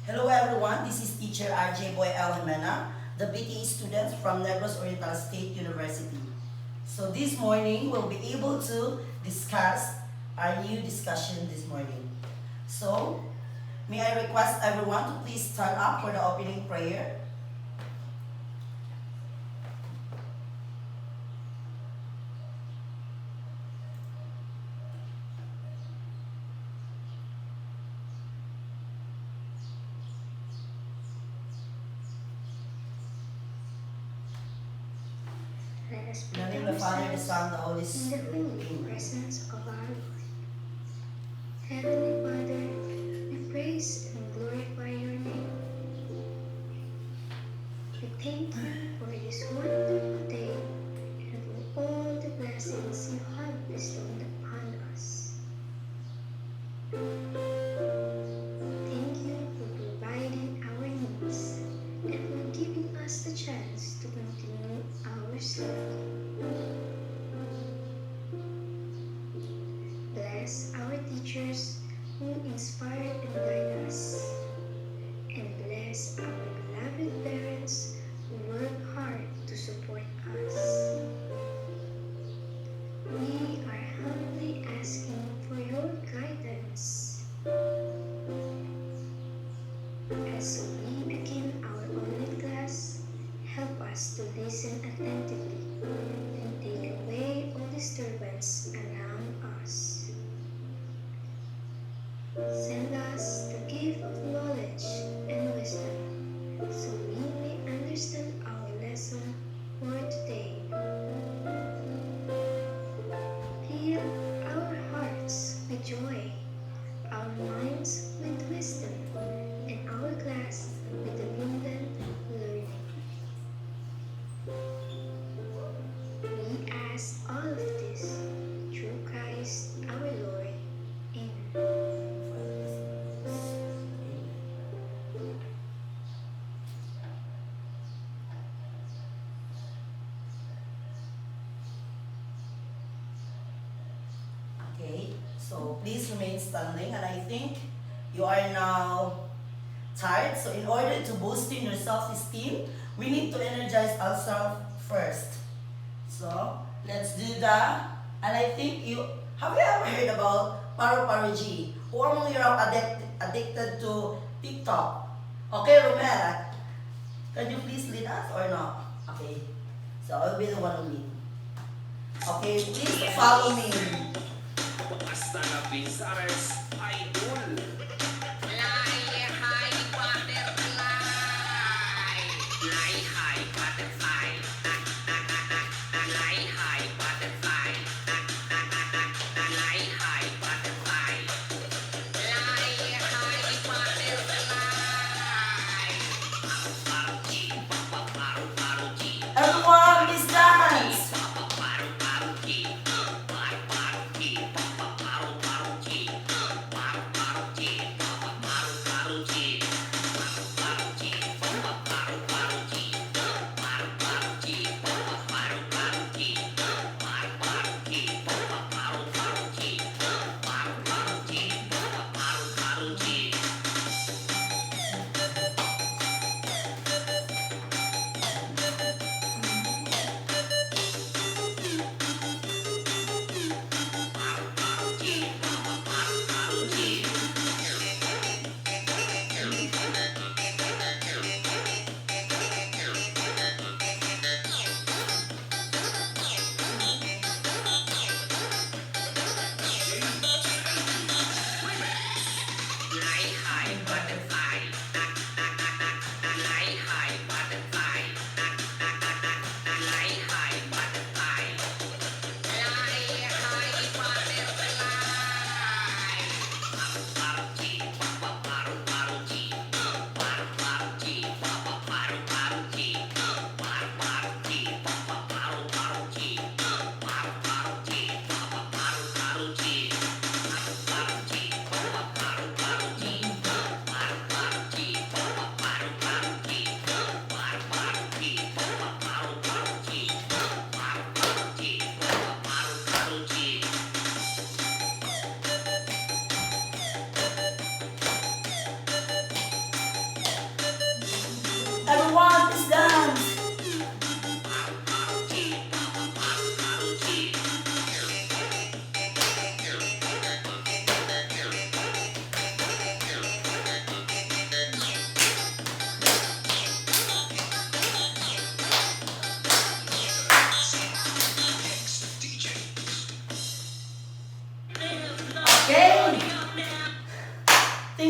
Hello everyone, this is teacher Arjay Jemina, the BTE students from Negros Oriental State University. So this morning we'll be able to discuss our new discussion this morning. So may I request everyone to please stand up for the opening prayer. Let us In the put name of the Father, the ourselves Son, the Holy in the Spirit. holy Amen. presence of our Lord. Heavenly Father, we praise and glorify your name. We thank you for this wonderful day and for all the blessings you have bestowed upon us. Thank you for providing our needs and for giving us the chance to continue our study. Bless our teachers who inspire and guide us. And bless our beloved parents who work hard to support us. We are humbly asking for your guidance. As we begin our online class, help us to listen attentively and take away all disturbance around us. Send us the gift of knowledge and wisdom so we may understand our lesson for today. Fill our hearts with joy, our minds with wisdom, and our class with abundant learning. We ask all of this through Christ our Lord. Amen. Okay, so please remain standing, and I think you are now tired. So in order to boosting your self-esteem, we need to energize ourselves first. So let's do that. And I think you have you ever heard about Paru G? Who among you are addicted to TikTok? Okay, Romera, can you please lead us or not? Okay, so I'll be the one who lead. Okay, please follow me. Hasta na Pinsares Idol. Fly high butterfly. Fly high butterfly. Fly high butterfly. Fly high butterfly. Fly high butterfly. Paru G, paru paru G. Everyone, please dance. Paru G.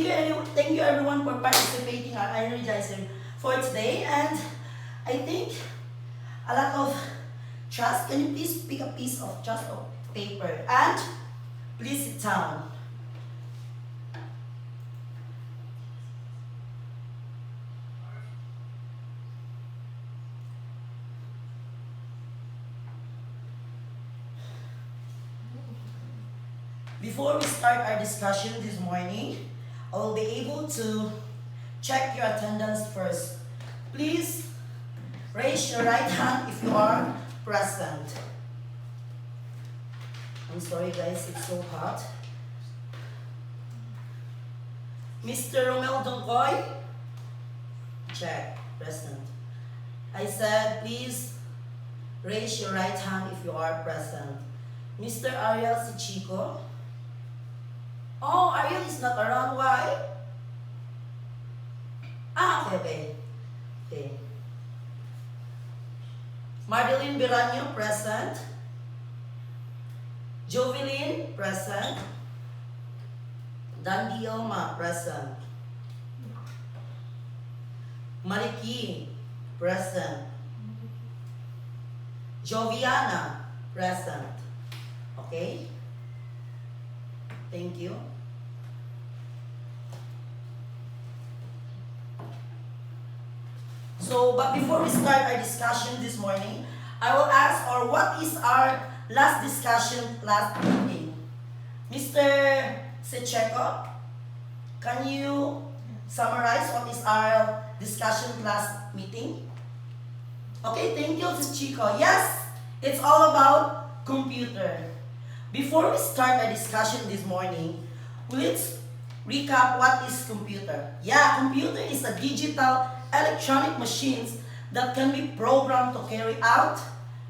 thank you everyone for participating our energizer for today. And I think a lot of trust. Can you please pick a piece of just of paper and please sit down. Before we start our discussion this morning, I will be able to check your attendance first. Please raise your right hand if you are present. I'm sorry guys, it's so hot. Mr. Romel Dongkoy, check, present. I said please raise your right hand if you are present. Mr. Ariel Sichico. Oh, Ariel is not around. Why? Okay. Madeline Biranyo, present. Jovelyn, present. Dandy Elma, present. Mariki, present. Joviana, present. Okay? Thank you. So, but before we start our discussion this morning, I will ask, or what is our last discussion last meeting? Mr. Secheco, can you summarize what is our discussion last meeting? Okay, thank you, Secheco. Yes, it's all about computer. Before we start our discussion this morning, let's recap what is computer. Yeah, computer is a digital electronic machines that can be programmed to carry out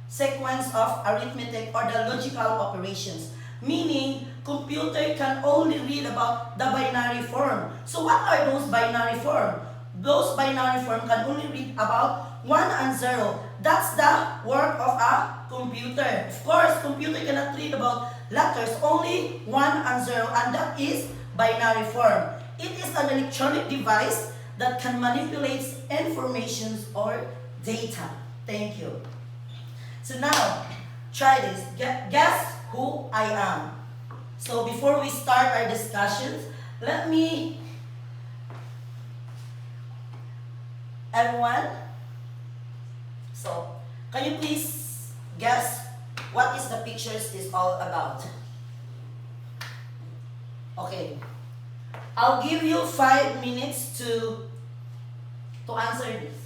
sequence of arithmetic or the logical operations. Meaning, computer can only read about the binary form. So what are those binary form? Those binary form can only read about 1 and 0. That's the work of a computer. Of course, computer cannot read about letters, only 1 and 0, and that is binary form. It is an electronic device that can manipulate information or data. Thank you. So now, try this. Guess who I am. So before we start our discussions, let me, everyone, so can you please guess what is the pictures is all about? Okay. I'll give you 5 minutes to answer this.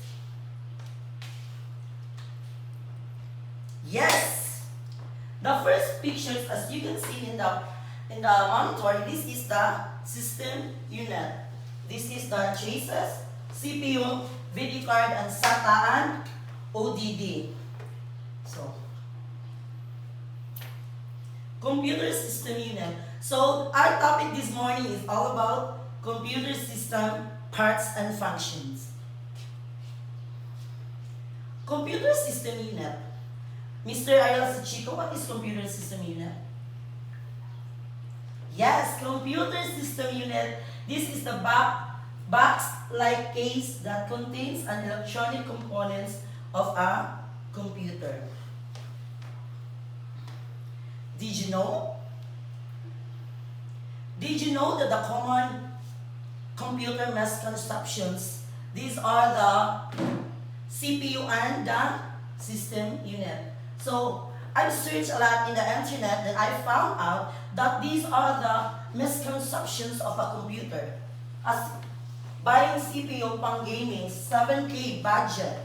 Yes. The first pictures, as you can see in the monitor, this is the system unit. This is the traces, CPU, video card, and SATA and ODD. So, computer system unit. So our topic this morning is all about computer system parts and functions. Computer system unit. Mr. Ariel Sichico, what is computer system unit? Yes, computer system unit. This is the box-like case that contains an electronic components of a computer. Did you know? Did you know that the common computer misconceptions, these are the CPU and the system unit. So I've searched a lot in the internet and I found out that these are the misconceptions of a computer. As buying CPU pang gaming, 7K budget,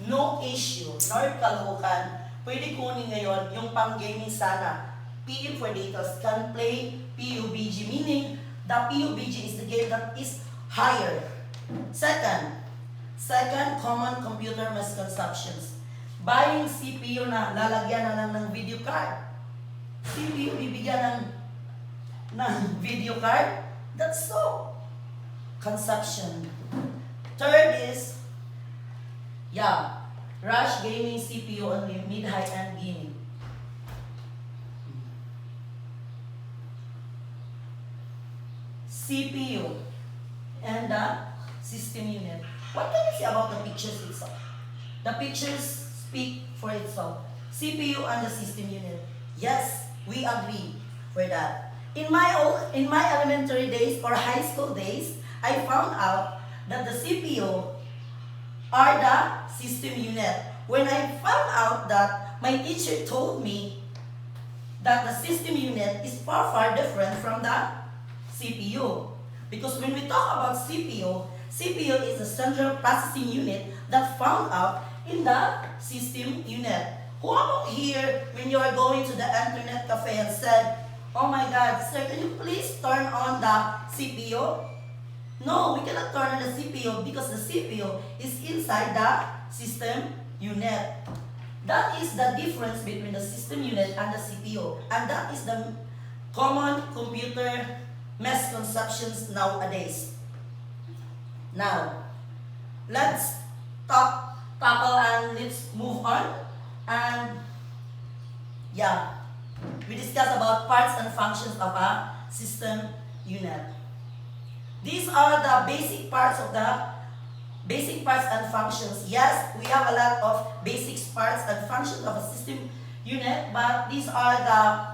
no issue, nor kaluhukan, pwede kunin ngayon yung pang gaming sana. PU for data can play PUBG, meaning the PUBG is the game that is higher. Second common computer misconceptions. Buying CPU na lalagyan na lang ng video card. CPU bibigyan ng video card? That's so conception. Third is, rush gaming CPU only, mid-high-end gaming. CPU, and the system unit. What can you say about the pictures itself? The pictures speak for itself. CPU and the system unit. Yes, we agree for that. In my elementary days or high school days, I found out that the CPU are the system unit. When I found out that my teacher told me that the system unit is far different from the CPU. Because when we talk about CPU is the central processing unit that found out in the system unit. Who among here, when you are going to the internet cafe and said, "Oh my God, sir, can you please turn on the CPU?" No, we cannot turn on the CPU because the CPU is inside the system unit. That is the difference between the system unit and the CPU. And that is the common computer misconceptions nowadays. Now, let's tackle and let's move on. And yeah, we discussed about parts and functions of a system unit. These are the basic parts and functions. Yes, we have a lot of basic parts and functions of a system unit, but these are the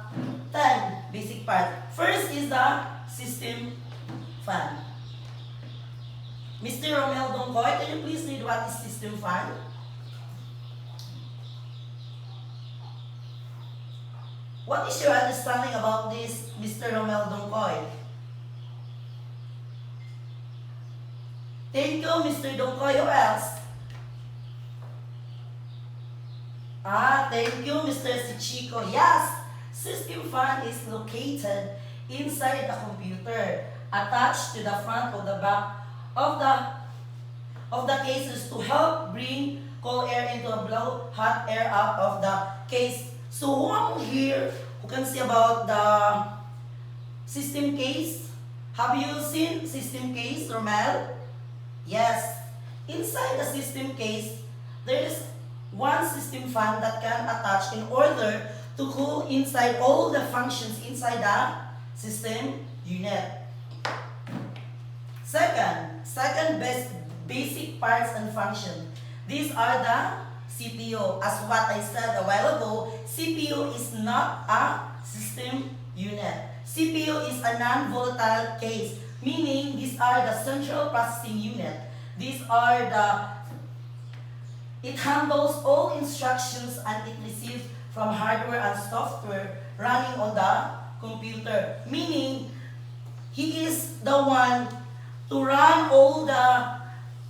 10 basic parts. First is the system fan. Mr. Romel Dongkoy, can you please read what is system fan? What is your understanding about this, Mr. Romel Dongkoy? Thank you, Mr. Dongkoy. Who else? Thank you, Mr. Sichiko. Yes, system fan is located inside the computer, attached to the front or the back of the cases to help bring cold air into a blow hot air out of the case. So who among here who can see about the system case? Have you seen system case, Romel? Yes. Inside the system case, there is one system fan that can attach in order to cool inside all the functions inside the system unit. Second basic parts and function. These are the CPU. As what I said a while ago, CPU is not a system unit. CPU is a non-volatile case, meaning these are the central processing unit. It handles all instructions and it receives from hardware and software running on the computer. Meaning, he is the one to run all the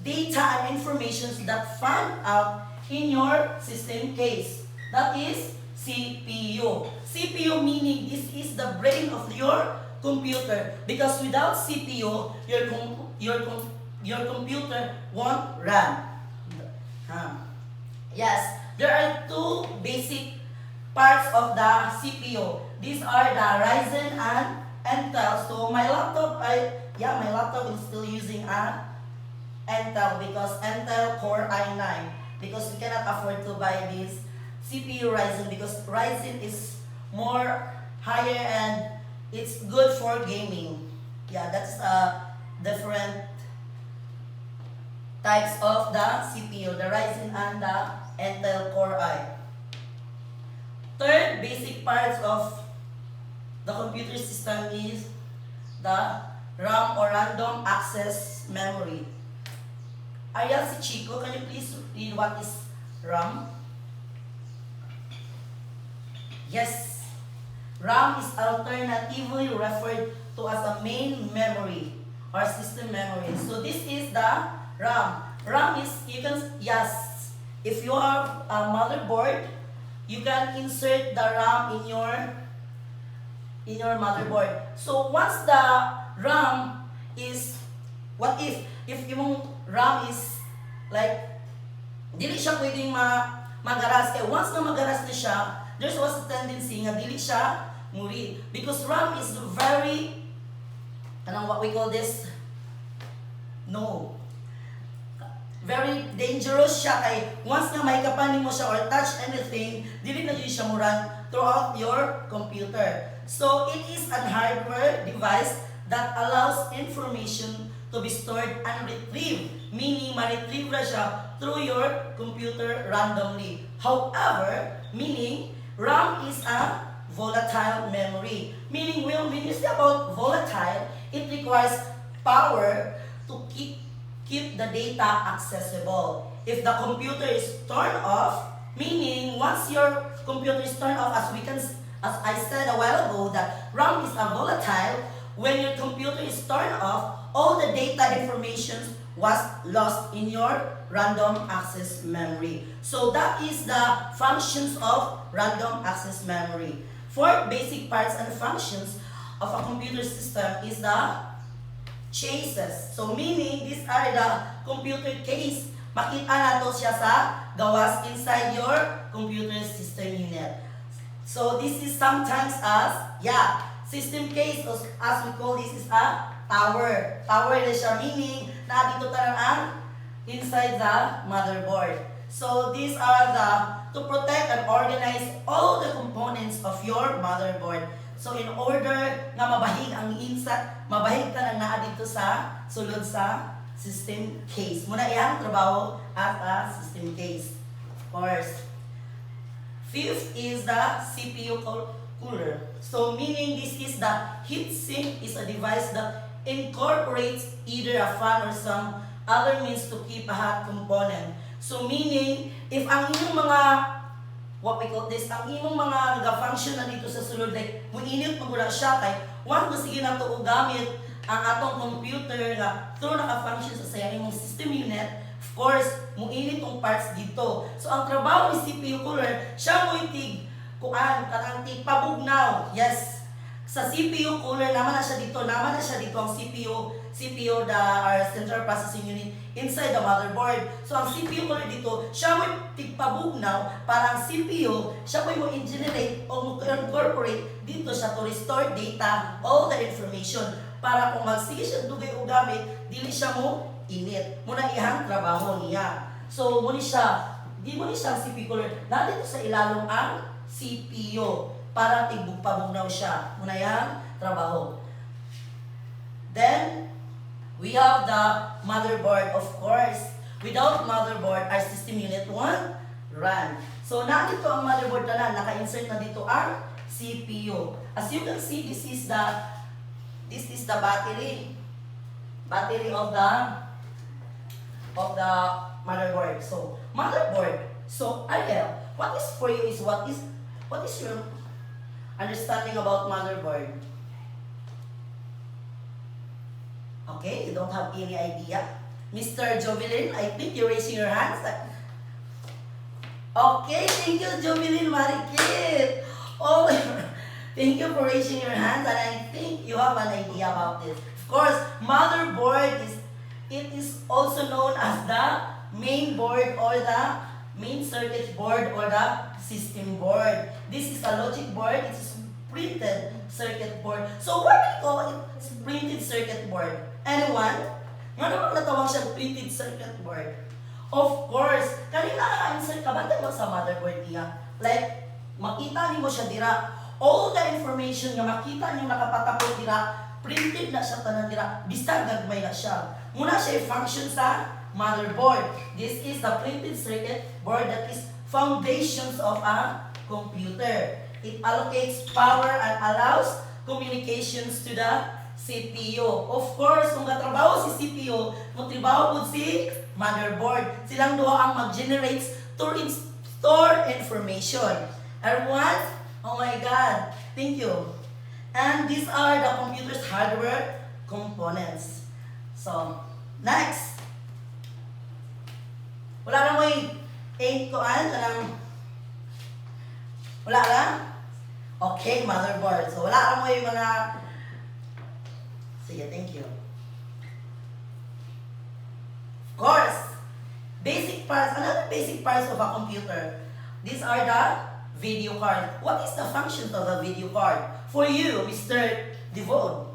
data and information that found out in your system case. That is CPU. CPU meaning this is the brain of your computer. Because without CPU, your computer won't run. Yes, there are two basic parts of the CPU. These are the Ryzen and Intel. So my laptop is still using a Intel because Intel Core i9. Because we cannot afford to buy this CPU Ryzen because Ryzen is more higher and it's good for gaming. Yeah, that's different types of the CPU, the Ryzen and the Intel Core i. Third basic parts of the computer system is the RAM or random access memory. Ariel Chico, can you please read what is RAM? Yes. RAM is alternatively referred to as a main memory or system memory. So this is the RAM. RAM is, if you have a motherboard, you can insert the RAM in your motherboard. So once the RAM is, if yung RAM is like, dili siya pwedeng magaras. Kaya once na magaras na siya, there's was a tendency nga dili siya muri. Because RAM is very, what we call this? Very dangerous siya kay once nga may kapanin mo siya or touch anything, dili na yun siya muran throughout your computer. So it is a hardware device that allows information to be stored and retrieved. Meaning, ma-retrieve na siya through your computer randomly. However, meaning, RAM is a volatile memory. Meaning, when you say about volatile, it requires power to keep the data accessible. If the computer is turned off, meaning once your computer is turned off, as I said a while ago, that RAM is a volatile. When your computer is turned off, all the data information was lost in your random access memory. So that is the functions of random access memory. Fourth basic parts and functions of a computer system is the chases. So meaning, these are the computer case. Makita nato siya sa gawas inside your computer system unit. So this is sometimes as, system case, as we call this is a tower. Tower na siya, meaning, na dito talang ang inside the motherboard. So these are to protect and organize all the components of your motherboard. So in order nga mabahig ang mabahig ka nang naa dito sa sulod sa system case. Muna iyang trabaho at a system case. Of course. Fifth is the CPU cooler. So meaning this is the heatsink is a device that incorporates either a fan or some other means to keep a hot component. So meaning, if ang inyong mga, what we call this, ang inyong mga nag-function na dito sa sulod, like, muinit magula siya kay, one, sige na ito gamit ang atong computer nga through naka-function sa sayang imong system unit, of course, muinit tong parts dito. So ang trabaho ni CPU cooler, siya mo itig, kanang pabugnaw. Yes. Sa CPU cooler, naman na siya dito ang CPU our central processing unit inside the motherboard. So ang CPU cooler dito, siya mo tigpabugnaw para ang CPU, siya mo i-generate o incorporate dito siya to restore data, all the information. Para kung magsige siya dugay o gamit, dili siya mo init. Muna ihang trabaho niya. So, di mo ni siya ang CPU cooler. Nandito sa ilalong ang CPU para tigbugpabugnaw siya. Muna ihang trabaho. Then, we have the motherboard, of course. Without motherboard, our system unit won't run. So, nandito ang motherboard na naka-insert na dito ang CPU. As you can see, this is the battery of the motherboard. So motherboard. So Ariel, what is for you is what is your understanding about motherboard? Okay, you don't have any idea. Mr. Jovelyn, I think you're raising your hands. Okay, thank you, Jovelyn Marikit. Oh, thank you for raising your hands, and I think you have an idea about this. Of course, motherboard is also known as the main board or the main circuit board or the system board. This is a logic board. It's printed circuit board. So why do we call it printed circuit board? Anyone? Nga naman natawag siya printed circuit board. Of course, kanina ka-insert ka, bantay mo sa motherboard niya. Like, makita niyo mo siya dira. All the information nga makita niyo nakapatapos dira, printed na siya tanan dira. Basta gagmay na siya. Muna siya function sa motherboard. This is the printed circuit board that is foundations of a computer. It allocates power and allows communications to the CPU. Of course, kung katrabaho si CPU, matrabaho po si motherboard. Silang duha ang mag-generate to store information. And what? Oh my God. Thank you. And these are the computer's hardware components. So, next. Wala na mo yung 8 koan. Wala na? Okay, motherboard. So, wala na mo yung mga... Sige, thank you. Of course, basic parts, another basic parts of a computer. These are the video card. What is the function of a video card? For you, Mr. Devon.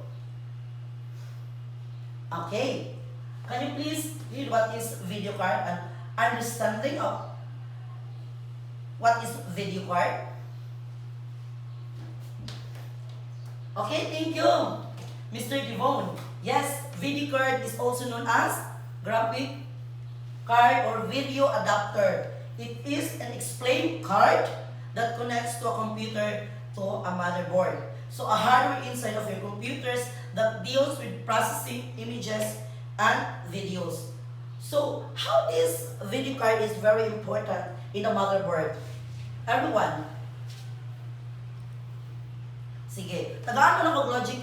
Okay. Can you please read what is video card and understanding of what is video card? Okay, thank you. Mr. Devon. Yes, video card is also known as graphic card or video adapter. It is an explained card that connects to a computer to a motherboard. So a hardware inside of your computers that deals with processing images and videos. So how this video card is very important in a motherboard? Everyone, sige, tagaan mo lang kung logic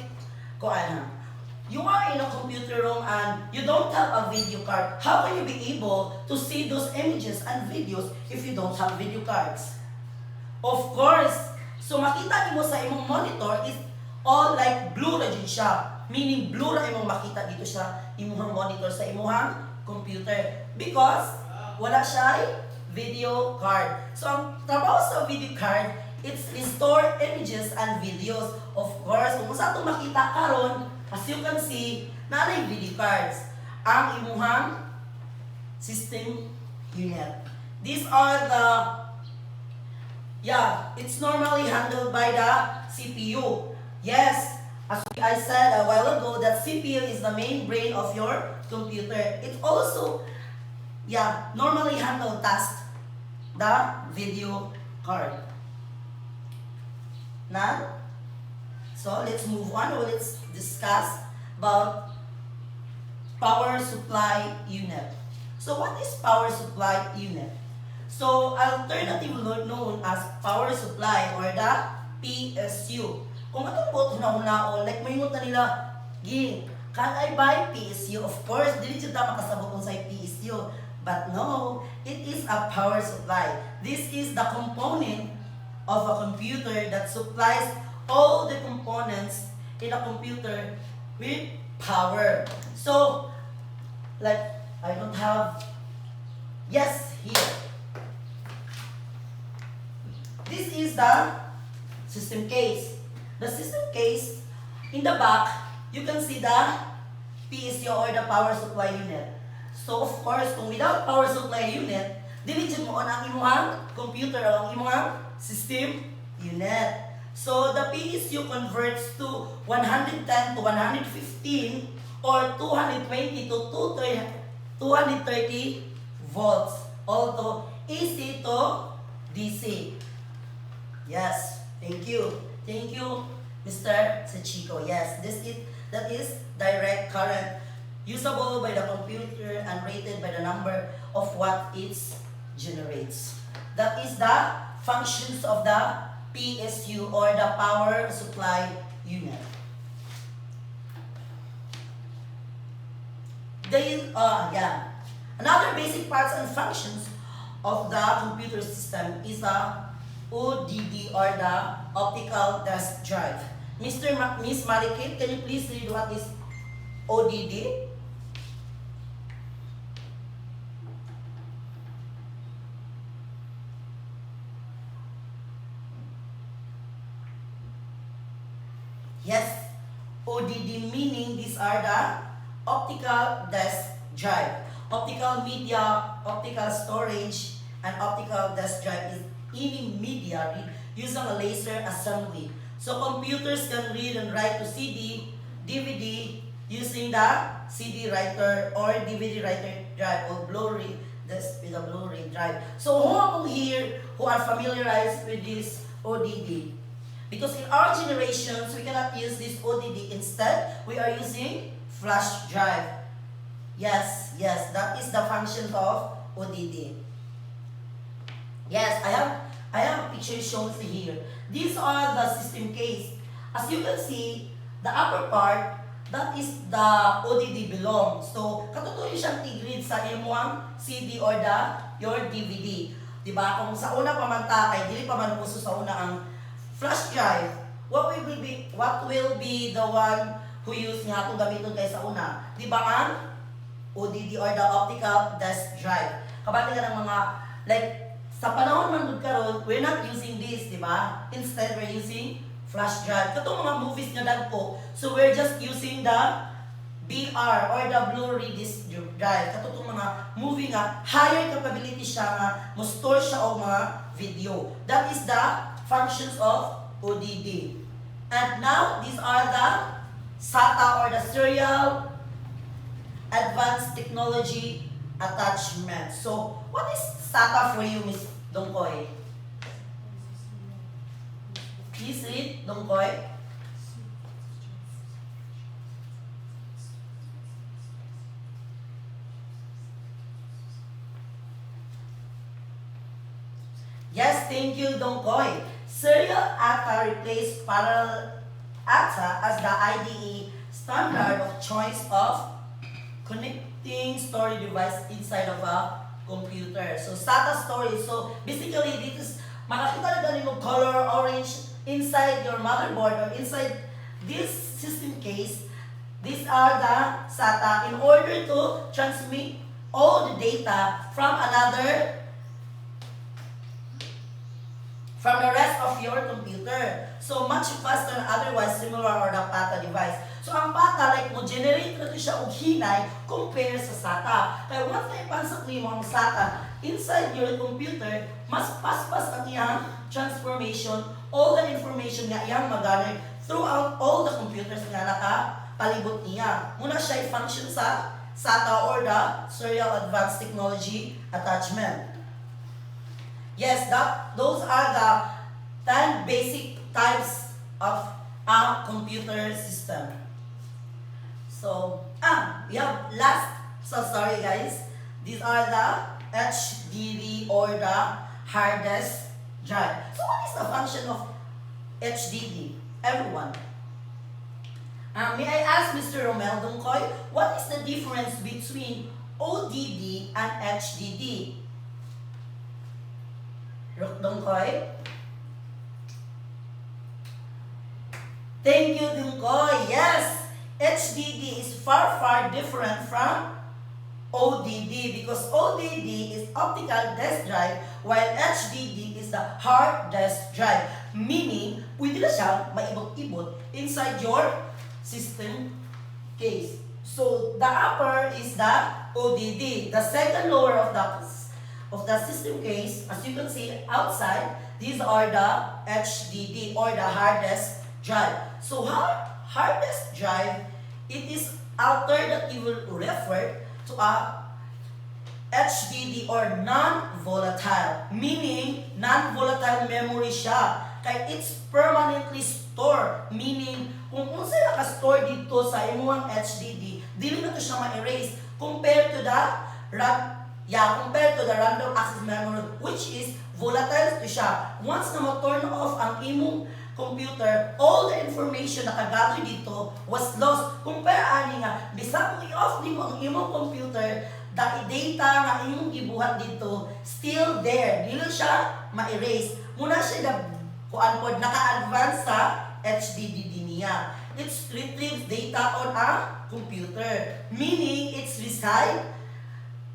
ko ano. You are in a computer room and you don't have a video card. How can you be able to see those images and videos if you don't have video cards? Of course, so makita mo sa imong monitor is all like blue na dyan siya. Meaning blue na imong makita dito siya imong monitor sa imong computer. Because wala siya video card. So ang trabaho sa video card, it's restore images and videos. Of course, kung sa itong makita karon, as you can see, nanay video cards. Ang imuhang system unit. These are the, it's normally handled by the CPU. Yes, as I said a while ago, that CPU is the main brain of your computer. It also, normally handle tasks, the video card. Now, so let's move on. Let's discuss about power supply unit. So what is power supply unit? So alternatively known as power supply or the PSU. Kung atong po hunaon, like may nila can I buy PSU? Of course, dili jud ta makasabot sa PSU. But no, it is a power supply. This is the component of a computer that supplies all the components in a computer with power. So, like, I don't have, yes, here. This is the system case. The system case, in the back, you can see the PSU or the power supply unit. So, of course, kung without power supply unit, dili jud mo ang imong computer o ang imong system unit. So the PSU converts to 110 to 115 or 220 to 230 volts. Although AC to DC. Yes, thank you. Thank you, Mr. Sachiko. Yes, that is direct current usable by the computer and rated by the number of what it generates. That is the functions of the PSU or the power supply unit. Another basic parts and functions of the computer system is the ODD or the optical disk drive. Miss Marikit, can you please read what is ODD? Yes, ODD meaning these are the optical disk drive. Optical media, optical storage, and optical disk drive is any media using a laser assembly. So computers can read and write to CD, DVD using the CD writer or DVD writer drive or Blu-ray, this is a Blu-ray drive. So who among here who are familiarized with this ODD? Because in our generations, we cannot use this ODD. Instead, we are using flash drive. Yes, that is the function of ODD. Yes, I have a picture shown here. These are the system case. As you can see, the upper part, that is the ODD belong. So, katutuyo siyang tigrid sa imong CD or your DVD. Diba? Kung sa una pa man ta, kay dili pa man uso sa una ang flash drive, what will be the one who use nga itong gamiton kay sa una? Di ba ang ODD or the optical disk drive? Kabati ka ng mga, like, sa panahon man karon, we're not using this, di ba? Instead, we're using flash drive. Katong mga movies nga dagko, so we're just using the BR or the Blu-ray disc drive. Katong mga movie nga, higher capability siya nga, mo-store siya o mga video. That is the functions of ODD. And now, these are the SATA or the Serial Advanced Technology Attachment. So, what is SATA for you, Miss Dongkoy? Please read, Dongkoy. Yes, thank you, Dongkoy. Serial ATA replaced parallel ATA as the IDE standard of choice of connecting storage device inside of a computer. So, SATA storage. So, basically, this is, makakita na ganin mo color orange inside your motherboard or inside this system case. These are the SATA in order to transmit all the data from the rest of your computer. So, much faster than otherwise similar or the PATA device. So, ang PATA, like mo, generate na ito siya og hinay compare sa SATA. Kaya once na ipansak niyo ang SATA inside your computer, mas paspas ang iyang transformation, all the information nga iyang mag-gather throughout all the computers nga nakapalibot niya. Muna siya i-function sa SATA or the Serial Advanced Technology Attachment. Yes, those are the 10 basic types of a computer system. So, we have sorry guys. These are the HDD or the hard disk drive. So, what is the function of HDD? Everyone. May I ask Mr. Romel Dongkoy, what is the difference between ODD and HDD? Dongkoy? Thank you, Dongkoy. Yes, HDD is far different from ODD because ODD is optical disk drive while HDD is the hard disk drive. Meaning, pwede na siya maibot-ibot inside your system case. So, the upper is the ODD. The second lower of the system case, as you can see outside, these are the HDD or the hard disk drive. So hard disk drive, it is after that you will refer to a HDD or non-volatile, meaning non-volatile memory siya. Kaya it's permanently stored, meaning kung unsay naka-store dito sa imong HDD, dili na to siya ma-erase compared to the random access memory, which is volatile to siya. Once na ma-turn off ang imong computer, all the information na kagather dito was lost. Compare ani nga, bisag mo i-off nimo ang imong computer, the data nga imong gibuhat dito, still there. Dili siya ma-erase. Muna siya naka-advance sa HDD niya. It retrieves data on a computer, meaning it's reside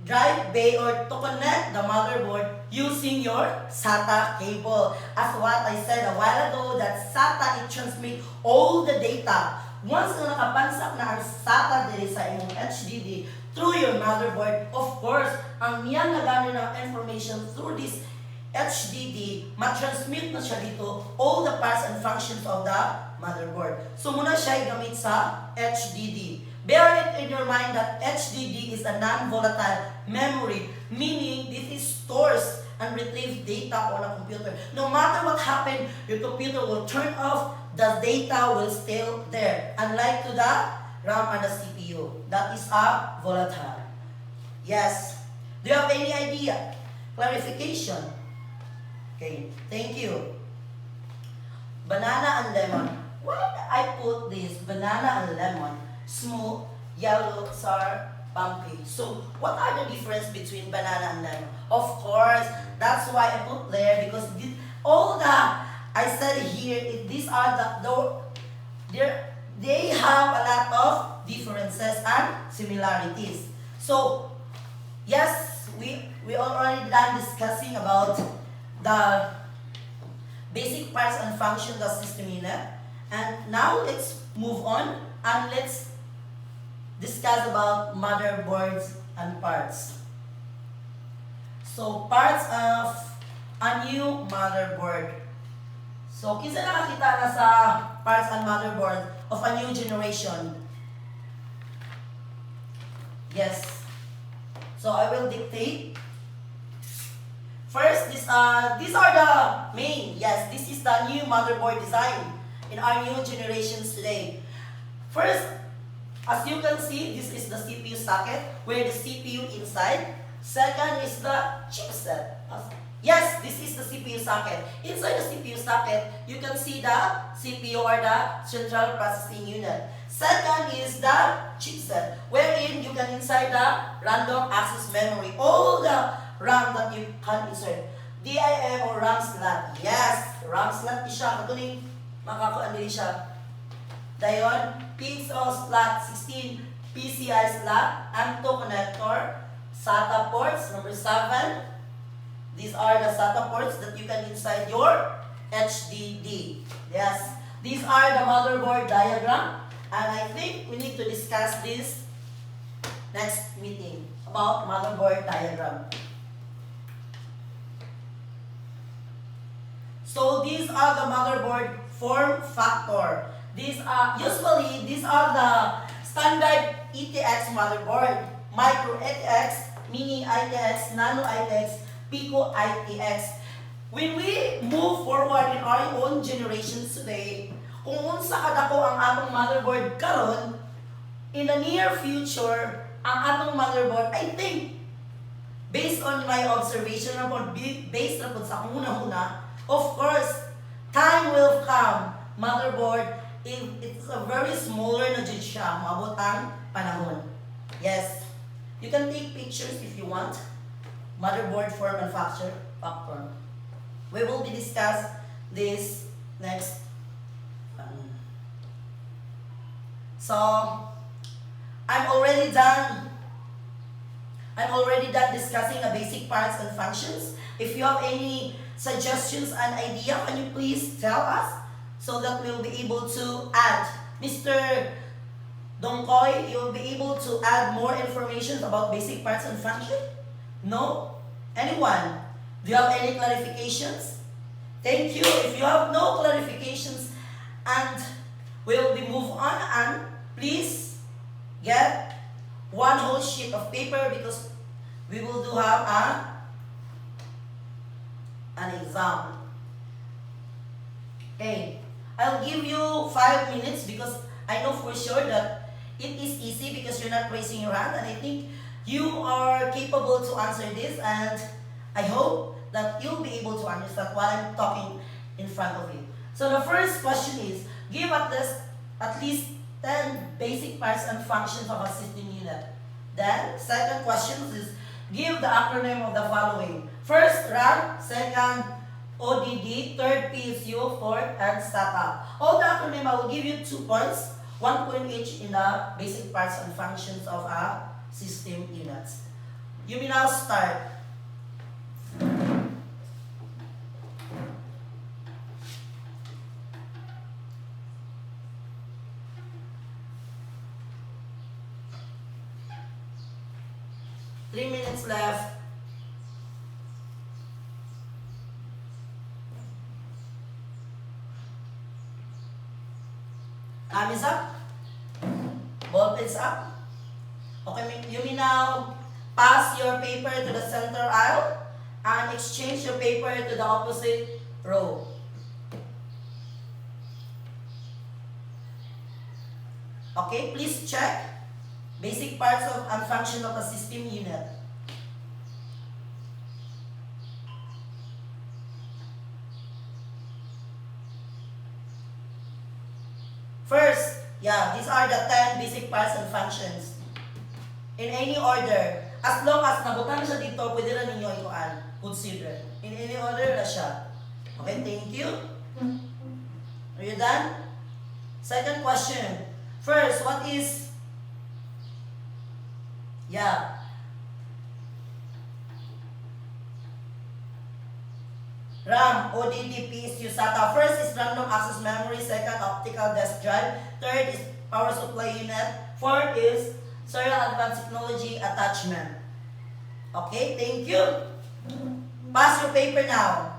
drive bay or to connect the motherboard using your SATA cable. As what I said a while ago, that SATA, it transmit all the data. Once na nakapansak na ang SATA diri sa imong HDD through your motherboard, of course, ang niyang nagano ng information through this HDD, ma-transmit na siya dito all the parts and functions of the motherboard. So muna siya gamit sa HDD. Bear it in your mind that HDD is a non-volatile memory, meaning this stores and retrieves data on a computer. No matter what happened, your computer will turn off, the data will still there. Unlike to the RAM and the CPU, that is a volatile. Yes. Do you have any idea? Clarification? Okay, thank you. Banana and lemon. Why did I put this banana and lemon? Smooth, yellow, sour, bumpy. So, what are the difference between banana and lemon? Of course, that's why I put there because all the I said here, these are they have a lot of differences and similarities. So, yes, we already done discussing about the basic parts and functions of system unit, and now let's move on and let's discuss about motherboards and parts. So, parts of a new motherboard. So, kinsa nakakita na sa parts and motherboard? of a new generation. Yes. So I will dictate. First, these are the main. Yes, this is the new motherboard design in our new generations today. First, as you can see, this is the CPU socket where the CPU inside. Second is the chipset. Yes, this is the CPU socket. Inside the CPU socket, you can see the CPU or the central processing unit. Second is the chipset, wherein you can inside the random access memory. All the RAM that you can insert. DIM or RAM slot. Yes, RAM slot siya. Katuling makakuan din siya. Dayon, PXO slot 16, PCI slot, M2 connector, SATA ports, number 7. These are the SATA ports that you can inside your HDD. Yes, these are the motherboard diagram. And I think we need to discuss this next meeting about motherboard diagram. So these are the motherboard form factor. These are the standard ETX motherboard, micro ETX, mini ITX, nano ITX, pico ITX. When we move forward in our own generations today, kung unsa kadako ang atong motherboard karon, in the near future, ang atong motherboard, I think, based on my observation, based na po sa una-una, of course, time will come, motherboard, it's a very smaller na dyan siya, maabot ang panahon. Yes, you can take pictures if you want. Motherboard form and factor. We will be discuss this next. So, I'm already done discussing the basic parts and functions. If you have any suggestions and idea, can you please tell us so that we'll be able to add. Mr. Dongkoy, you'll be able to add more information about basic parts and function? No? Anyone? Do you have any clarifications? Thank you. If you have no clarifications, and we'll be move on, and please get one whole sheet of paper because we will do have an exam. Okay, I'll give you 5 minutes because I know for sure that it is easy because you're not raising your hand, and I think you are capable to answer this, and I hope that you'll be able to understand what I'm talking in front of you. So the first question is, give at least 10 basic parts and functions of a system unit. Then, second question is, give the acronym of the following. First, RAM, second, ODD, third, PSU, fourth, and SATA. All the acronym, I will give you 2 points, 1 point each in the basic parts and functions of a system unit. You may now start. Three minutes left. Time is up. Ball pens up. Okay, you may now pass your paper to the center aisle and exchange your paper to the opposite row. Okay, please check basic parts of and function of a system unit. First, these are the 10 basic parts and functions. In any order. As long as nabutan siya dito, pwede na ninyo consider. In any order na siya. Okay, thank you. Are you done? Second question. First, what is RAM, ODD, PSU, SATA. First is random access memory. Second, optical disk drive. Third is power supply unit. Fourth is serial advanced technology attachment. Okay, thank you. Pass your paper now.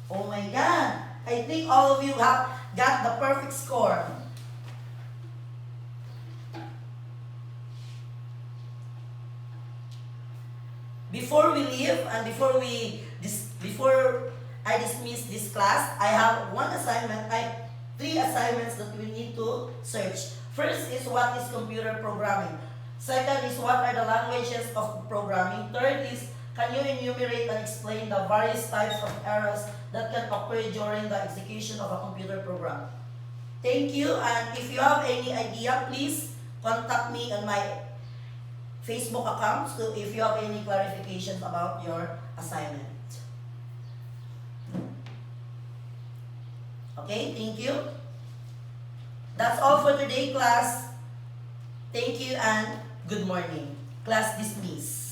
Oh my God. I think all of you have got the perfect score? Before we leave and before I dismiss this class, I have three assignments that we need to search. First is what is computer programming. Second is what are the languages of programming. Third is can you enumerate and explain the various types of errors that can occur during the execution of a computer program. Thank you, and if you have any idea, please contact me on my Facebook account so if you have any clarifications about your assignment. Okay, thank you. That's all for today, class. Thank you and good morning. Class dismissed.